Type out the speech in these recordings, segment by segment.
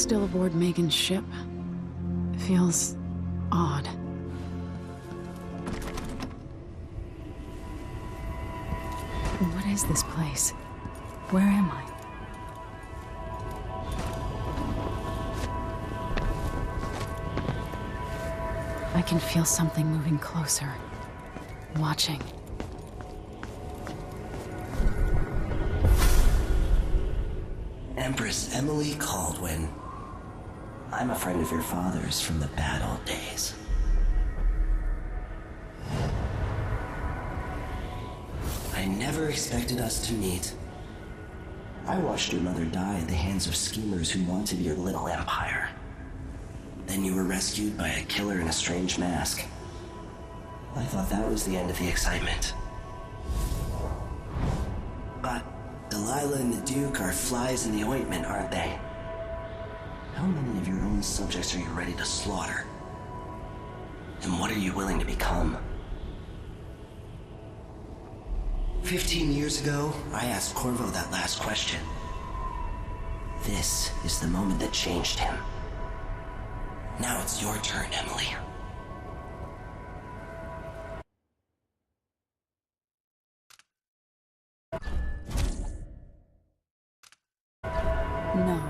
still aboard Megan's ship? Feels odd. What is this place? Where am I? I can feel something moving closer. Watching. Empress Emily Caldwin. I'm a friend of your father's from the bad old days. I never expected us to meet. I watched your mother die at the hands of schemers who wanted your little empire. Then you were rescued by a killer in a strange mask. I thought that was the end of the excitement. But Delilah and the Duke are flies in the ointment, aren't they? How many of your own subjects are you ready to slaughter? And what are you willing to become? 15 years ago, I asked Corvo that last question. This is the moment that changed him. Now it's your turn, Emily. No.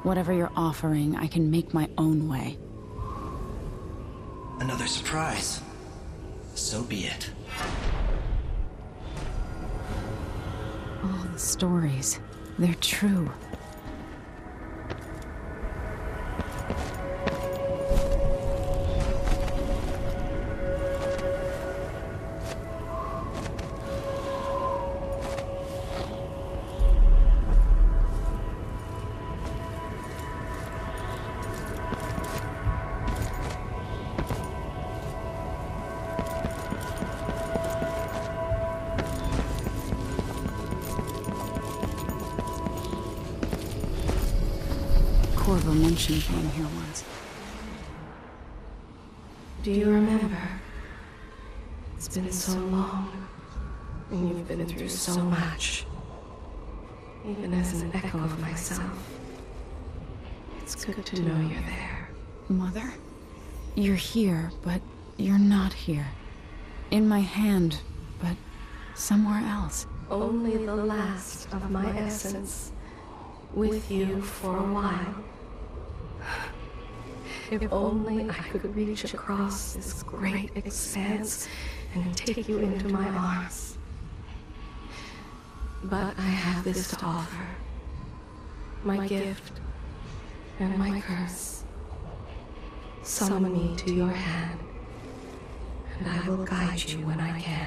Whatever you're offering, I can make my own way. Another surprise. So be it. All the stories, they're true. Corvo mentioned being here once. Do you remember? It's been so long, and you've been through so much. Even as an echo of myself, it's good to know you're there. Mother? You're here, but you're not here. In my hand, but somewhere else. Only the last of my essence, with you for a while. If only I could reach across this great expanse and take you into my arms. But I have this to offer. My gift and my curse. Summon me to your hand, and I will guide you when I can.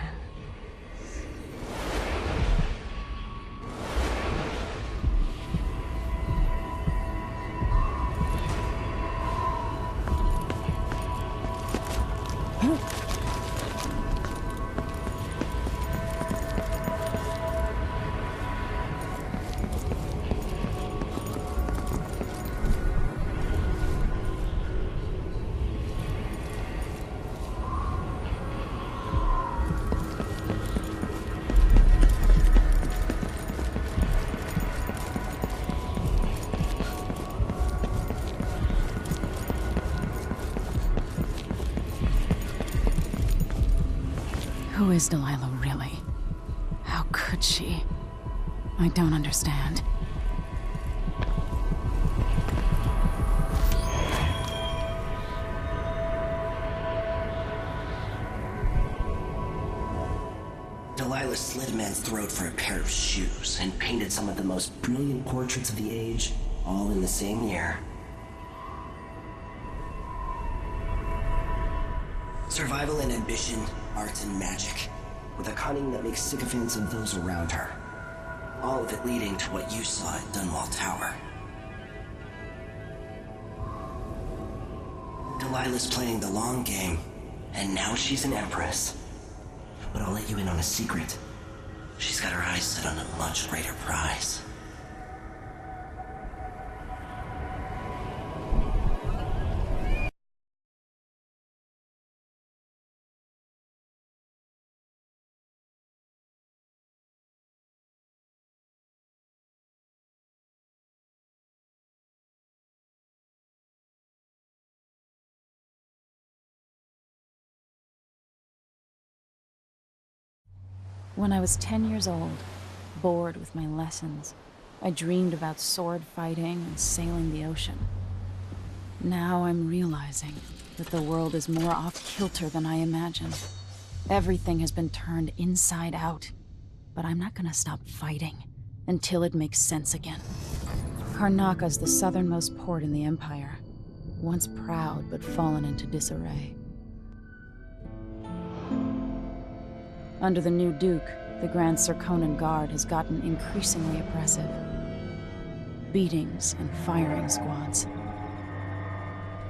Who is Delilah really? How could she? I don't understand. Delilah slit a man's throat for a pair of shoes and painted some of the most brilliant portraits of the age, all in the same year. Survival and ambition, art and magic, with a cunning that makes sycophants of those around her. All of it leading to what you saw at Dunwall Tower. Delilah's playing the long game, and now she's an empress. But I'll let you in on a secret. She's got her eyes set on a much greater prize. When I was 10 years old, bored with my lessons, I dreamed about sword fighting and sailing the ocean. Now I'm realizing that the world is more off-kilter than I imagined. Everything has been turned inside out, but I'm not gonna stop fighting until it makes sense again. Karnaka's the southernmost port in the Empire, once proud but fallen into disarray. Under the new Duke, the Grand Serkonan Guard has gotten increasingly oppressive. Beatings and firing squads.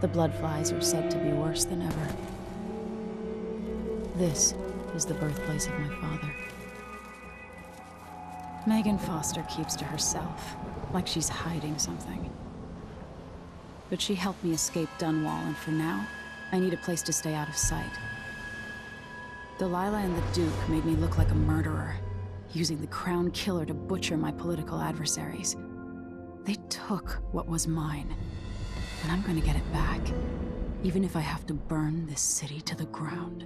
The Bloodflies are said to be worse than ever. This is the birthplace of my father. Megan Foster keeps to herself, like she's hiding something. But she helped me escape Dunwall, and for now, I need a place to stay out of sight. Delilah and the Duke made me look like a murderer, using the Crown Killer to butcher my political adversaries. They took what was mine, and I'm gonna get it back, even if I have to burn this city to the ground.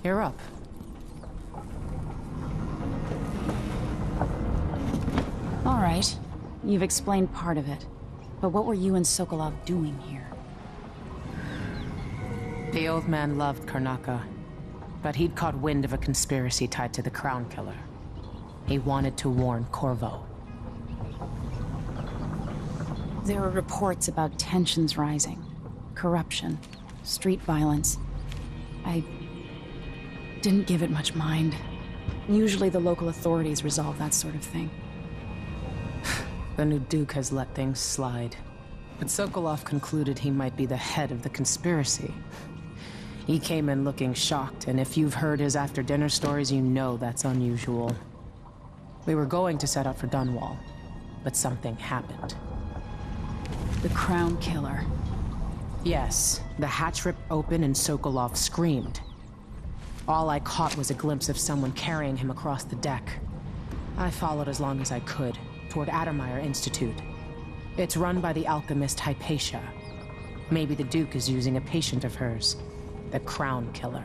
You're up. All right. You've explained part of it. But what were you and Sokolov doing here? The old man loved Karnaka, but he'd caught wind of a conspiracy tied to the Crown Killer. He wanted to warn Corvo. There were reports about tensions rising, corruption, street violence. I didn't give it much mind. Usually the local authorities resolve that sort of thing. The new Duke has let things slide. But Sokolov concluded he might be the head of the conspiracy. He came in looking shocked, and if you've heard his after-dinner stories, you know that's unusual. We were going to set out for Dunwall, but something happened. The Crown Killer. Yes, the hatch ripped open and Sokolov screamed. All I caught was a glimpse of someone carrying him across the deck. I followed as long as I could, toward Addermeyer Institute. It's run by the alchemist Hypatia. Maybe the Duke is using a patient of hers, the Crown Killer.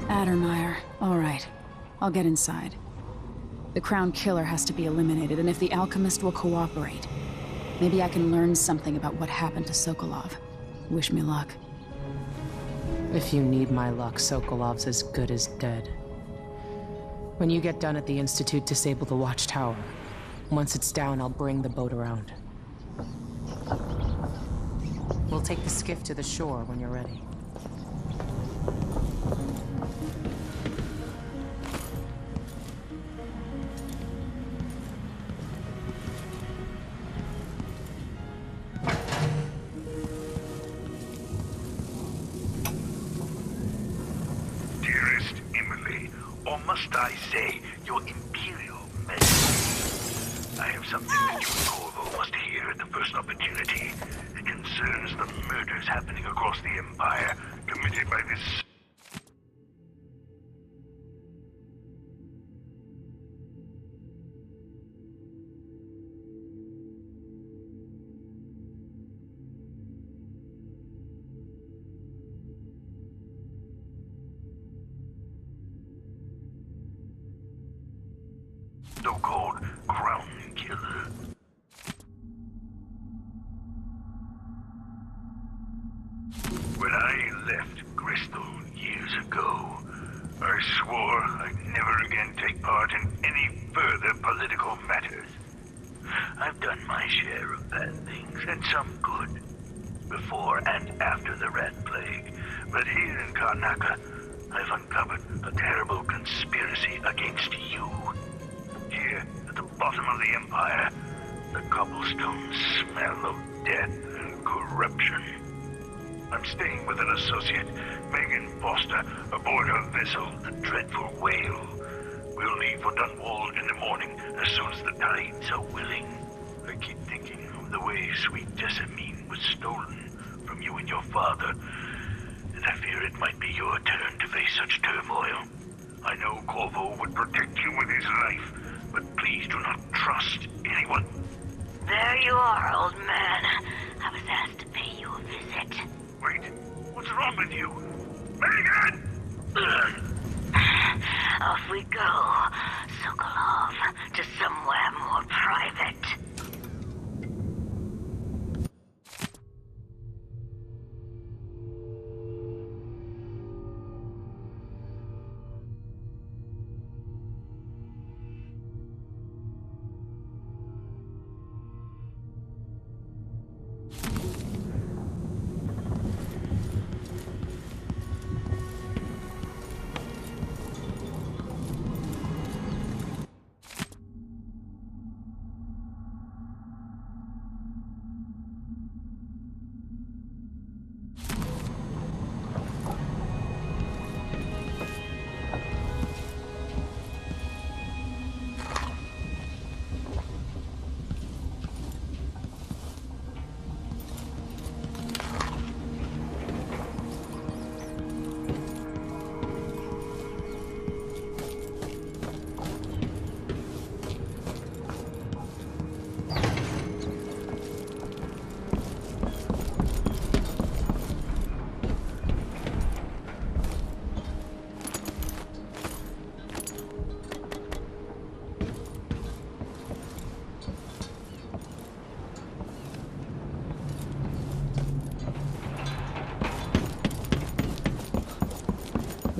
Addermeyer. All right. I'll get inside. The Crown Killer has to be eliminated, and if the alchemist will cooperate, maybe I can learn something about what happened to Sokolov. Wish me luck. If you need my luck, Sokolov's as good as dead. When you get done at the Institute, disable the watchtower. Once it's down, I'll bring the boat around. We'll take the skiff to the shore when you're ready. Dearest Emily, or must I say, your Imperial Majesty, I have something that you and Corvo must hear at the first opportunity. It concerns the murders happening across the Empire, committed by this so-called Crown Killer. When I left Crystal years ago, I swore I'd never again take part in any further political matters. I've done my share of bad things, and some good, before and after the Rat Plague. But here in Karnaka, I've uncovered a terrible conspiracy against you. Here, at the bottom of the Empire, the cobblestones smell of death and corruption. I'm staying with an associate, Megan Foster, aboard her vessel, the Dreadful Whale. We'll leave for Dunwall in the morning, as soon as the tides are willing. I keep thinking of the way sweet Jessamine was stolen from you and your father, and I fear it might be your turn to face such turmoil. I know Corvo would protect you with his life, but please do not trust anyone. There you are, old man. I was asked to pay you a visit. Wait, what's wrong with you? Megan! Off we go, Sokolov, to somewhere more private.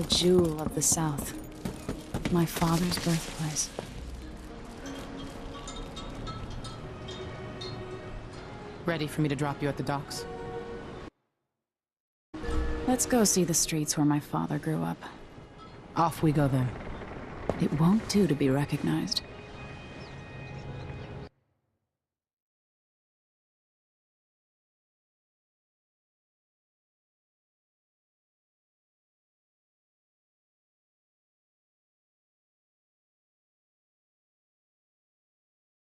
jewel of the South. My father's birthplace. Ready for me to drop you at the docks? Let's go see the streets where my father grew up. Off we go then. It won't do to be recognized.